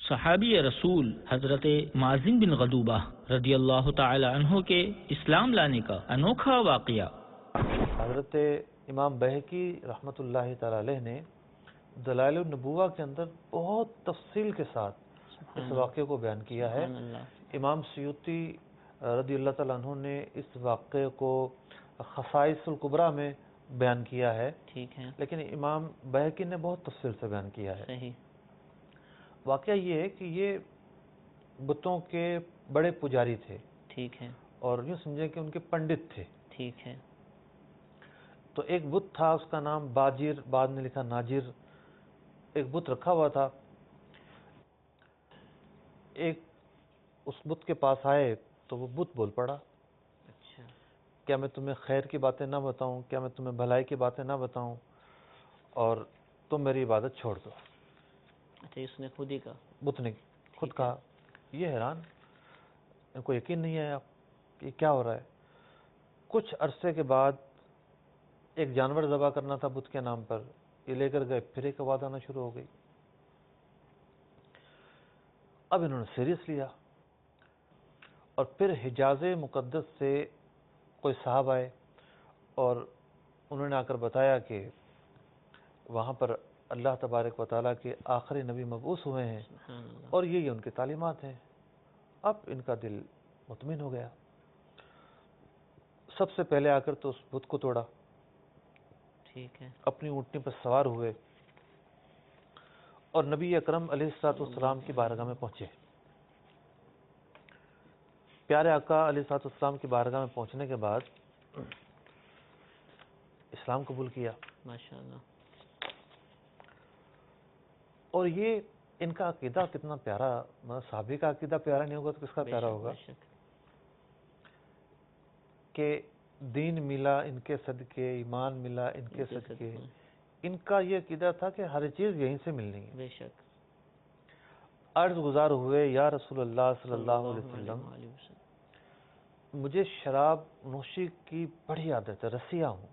صحابی رسول حضرت مازن بن غدوبہ رضی اللہ تعالی عنہ کے اسلام لانے کا انوکھا واقعہ۔ حضرت امام بہقی رحمۃ اللہ تعالی علیہ نے دلائل النبوہ کے اندر بہت تفصیل کے ساتھ اس واقعے کو بیان کیا ہے۔ امام سیوطی رضی اللہ تعالیٰ عنہ نے اس واقعے کو خصائص الکبریٰ میں بیان کیا ہے، لیکن امام بہقی نے بہت تفصیل سے بیان کیا ہے۔ واقعہ یہ ہے کہ یہ بتوں کے بڑے پجاری تھے، اور یوں سمجھیں کہ ان کے پنڈت تھے۔ تو ایک بت تھا، اس کا نام باجر، بعد میں لکھا ناجر، ایک بت رکھا ہوا تھا۔ ایک اس بت کے پاس آئے تو وہ بت بول پڑا، کیا میں تمہیں خیر کی باتیں نہ بتاؤں، کیا میں تمہیں بھلائی کی باتیں نہ بتاؤں، اور تم میری عبادت چھوڑ دو۔ اچھا، اس نے خود ہی کہا، بت نے خود کہا۔ یہ حیران، ان کو یقین نہیں آیا کہ یہ کیا ہو رہا ہے۔ کچھ عرصے کے بعد ایک جانور ذبح کرنا تھا بت کے نام پر، یہ لے کر گئے، پھر ایک آواز آنا شروع ہو گئی۔ اب انہوں نے سیریس لیا، اور پھر حجاز مقدس سے کوئی صاحب آئے اور انہوں نے آ کر بتایا کہ وہاں پر اللہ تبارک و تعالیٰ کے آخری نبی مبعوث ہوئے ہیں، اور یہ ان کی تعلیمات ہیں۔ اب ان کا دل مطمئن ہو گیا۔ سب سے پہلے آ کر تو اس بت کو توڑا، اپنی اونٹنی پر سوار ہوئے اور نبی اکرم علیہ السلام کی بارگاہ میں پہنچے۔ پیارے آقا علیہ السلام کی بارگاہ میں پہنچنے کے بعد اسلام قبول کیا۔ ماشاءاللہ۔ اور یہ ان کا عقیدہ کتنا پیارا، صحابی کا عقیدہ پیارا نہیں ہوگا تو کس کا پیارا ہوگا، کہ دین ملا ان کے صدقے، ایمان ملا ان کے صدقے۔ ان کا یہ عقیدہ تھا کہ ہر چیز یہیں سے ملنی ہے۔ بے شک۔ عرض گزار ہوئے، یا رسول اللہ صلی اللہ علیہ وسلم، مجھے شراب نوشی کی بڑی عادت ہے، رسیہ ہوں،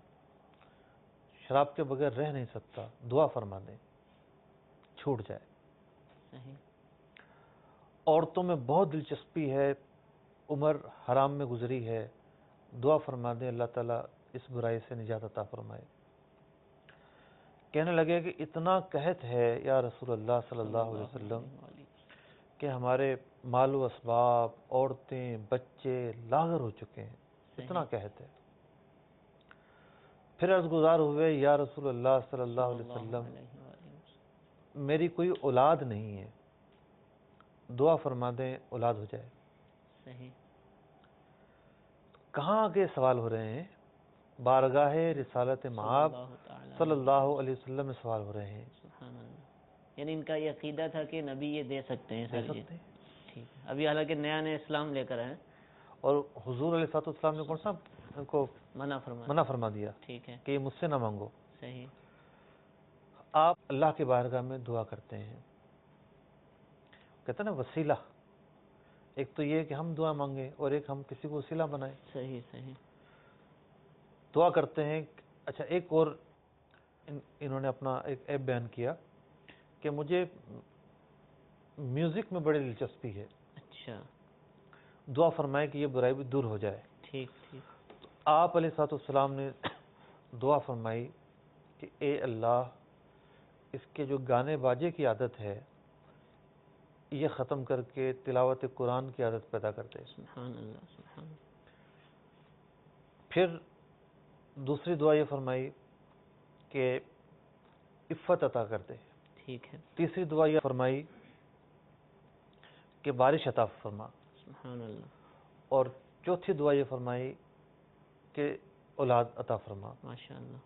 شراب کے بغیر رہ نہیں سکتا، دعا فرما دیں چھوٹ جائے۔ عورتوں میں بہت دلچسپی ہے، عمر حرام میں گزری ہے، دعا فرما دیں اللہ تعالیٰ اس برائی سے نجات عطا فرمائے۔ کہنے لگے کہ اتنا قحط ہے یا رسول اللہ صلی اللہ علیہ وسلم کہ ہمارے مال و اسباب، عورتیں، بچے لاغر ہو چکے ہیں، اتنا قحط ہے۔ پھر عرض گزار ہوئے، یا رسول اللہ صلی اللہ علیہ وسلم، میری کوئی اولاد نہیں ہے، دعا فرما دیں اولاد ہو جائے۔ کہاں آگے سوال ہو رہے ہیں؟ بارگاہ رسالت مآب صلی اللہ علیہ وسلم میں سوال ہو رہے ہیں۔ یعنی ان کا یہ عقیدہ تھا کہ نبی یہ دے سکتے ہیں سر جی۔ ابھی حالانکہ نیا نیا اسلام لے کر آئے، اور حضور علیہ السلام نے کون سا ان کو منع فرما دیا کہ یہ مجھ سے نہ مانگو۔ صحیح۔ آپ اللہ کی بارگاہ میں دعا کرتے ہیں، کہتے ہیں نا وسیلہ، ایک تو یہ کہ ہم دعا مانگیں اور ایک ہم کسی کو وسیلہ بنائیں۔ صحیح صحیح۔ دعا کرتے ہیں۔ اچھا، ایک اور انہوں نے اپنا ایک عیب بیان کیا کہ مجھے میوزک میں بڑی دلچسپی ہے۔ اچھا، دعا فرمائے کہ یہ برائی بھی دور ہو جائے۔ ٹھیک ٹھیک۔ تو آپ علیہ السلام نے دعا فرمائی کہ اے اللہ، اس کے جو گانے باجے کی عادت ہے یہ ختم کر کے تلاوت قرآن کی عادت پیدا کر دے۔ سبحان اللہ سبحان اللہ۔ پھر دوسری دعا یہ فرمائی کہ عفت عطا کر دے۔ ٹھیک ہے۔ تیسری دعا یہ فرمائی کہ بارش عطا فرما۔ سبحان اللہ۔ اور چوتھی دعا یہ فرمائی کہ اولاد عطا فرما۔ ماشاء اللہ۔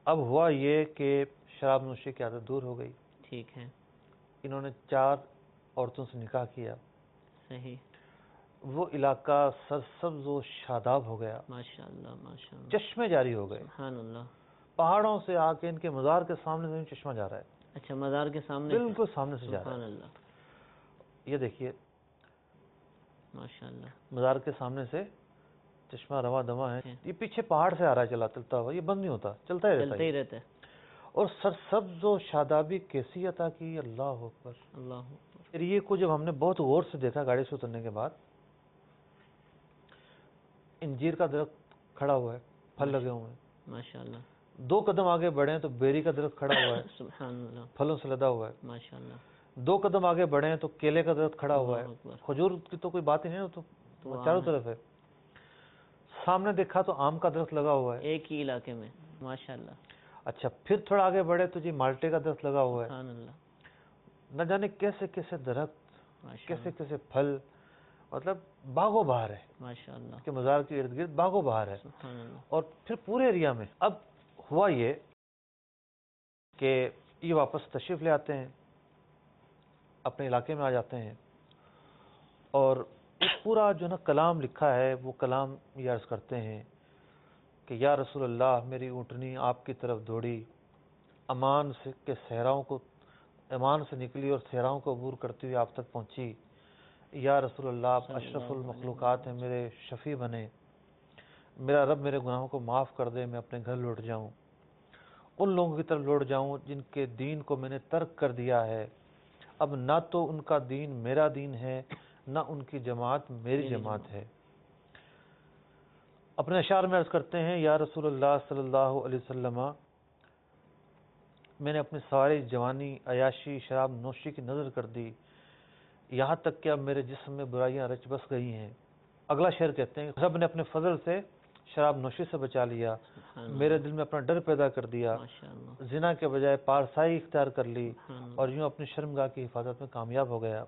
اب ہوا یہ کہ شراب نوشی کی عادت دور ہو گئی۔ ٹھیک ہے۔ انہوں نے 4 عورتوں سے نکاح کیا۔ صحیح۔ وہ علاقہ سرسبز و شاداب ہو گیا، ماشاء اللہ ماشاء اللہ۔ چشمے جاری ہو گئے۔ سبحان اللہ۔ پہاڑوں سے آ کے ان کے مزار کے سامنے سے چشمہ جا رہا ہے۔ اچھا، مزار کے سامنے؟ بالکل سامنے سے جا رہا ہے۔ سبحان اللہ۔ یہ دیکھیے، ماشاء اللہ، مزار کے سامنے سے چشمہ رواں دواں ہے۔ یہ پیچھے پہاڑ سے آ رہا ہے چلتا ہوا، یہ بند نہیں ہوتا، چلتا ہی رہتا ہے۔ ہے۔ اور سرسبز و شادابی کیسی عطا کی، اللہ اکبر۔ اللہ ایریے کو جب ہم نے بہت غور سے دیکھا گاڑی سے اترنے کے بعد، انجیر کا درخت کھڑا ہوا ہے، پھل لگے ہوئے ہیں، ماشاءاللہ، 2 قدم آگے بڑھے ہیں تو بیری کا درخت کھڑا ہوا ہے، سبحان اللہ، پھلوں سے لدا ہوا ہے، ماشاءاللہ، 2 قدم آگے بڑھے ہیں تو کیلے کا درخت کھڑا ہوا ہے، اللہ اکبر، کھجور کی تو کوئی بات ہی نہیں ہے، تو تو چاروں عام ہے، طرف ہے۔ سامنے دیکھا تو آم کا درخت لگا ہوا ہے، ایک ہی علاقے میں، ماشاءاللہ، اچھا پھر تھوڑا آگے بڑھے تو جی مالٹے کا درخت لگا ہوا ہے، سبحان اللہ، نہ جانے کیسے کیسے درخت، کیسے ماشاءاللہ، کیسے پھل، مطلب باغ و بہار ہے ماشاءاللہ، اس کے مزار کے ارد گرد، باغ و بہار ہے۔ سبحان اللہ، اور پھر پورے ایریا میں اب ہوا یہ کہ یہ واپس تشریف لے آتے ہیں، اپنے علاقے میں آ جاتے ہیں، اور ایک پورا جو نا کلام لکھا ہے وہ کلام یہ عرض کرتے ہیں کہ یا رسول اللہ، میری اونٹنی آپ کی طرف دوڑی، امان سے کے صحراؤں کو، امان سے نکلی اور صحراؤں کو عبور کرتی ہوئی آپ تک پہنچی۔ یا رسول اللہ، آپ صلی اشرف اللہ علیہ المخلوقات ہیں، میرے شفیع بنے، میرا رب میرے گناہوں کو معاف کر دے، میں اپنے گھر لوٹ جاؤں، ان لوگوں کی طرف لوٹ جاؤں جن کے دین کو میں نے ترک کر دیا ہے، اب نہ تو ان کا دین میرا دین ہے، نہ ان کی جماعت میری جماعت ہے۔ اپنے اشعار میں عرض کرتے ہیں، یا رسول اللہ صلی اللہ علیہ وسلم، میں نے اپنی ساری جوانی عیاشی شراب نوشی کی نظر کر دی، یہاں تک کہ اب میرے جسم میں برائیاں رچ بس گئی ہیں۔ اگلا شعر کہتے ہیں، رب نے اپنے فضل سے شراب نوشی سے بچا لیا، سبحان میرے اللہ، دل میں اپنا ڈر پیدا کر دیا، ماشاءاللہ، زنا کے بجائے پارسائی اختیار کر لی، سبحان اللہ، اور یوں اپنی شرمگاہ کی حفاظت میں کامیاب ہو گیا۔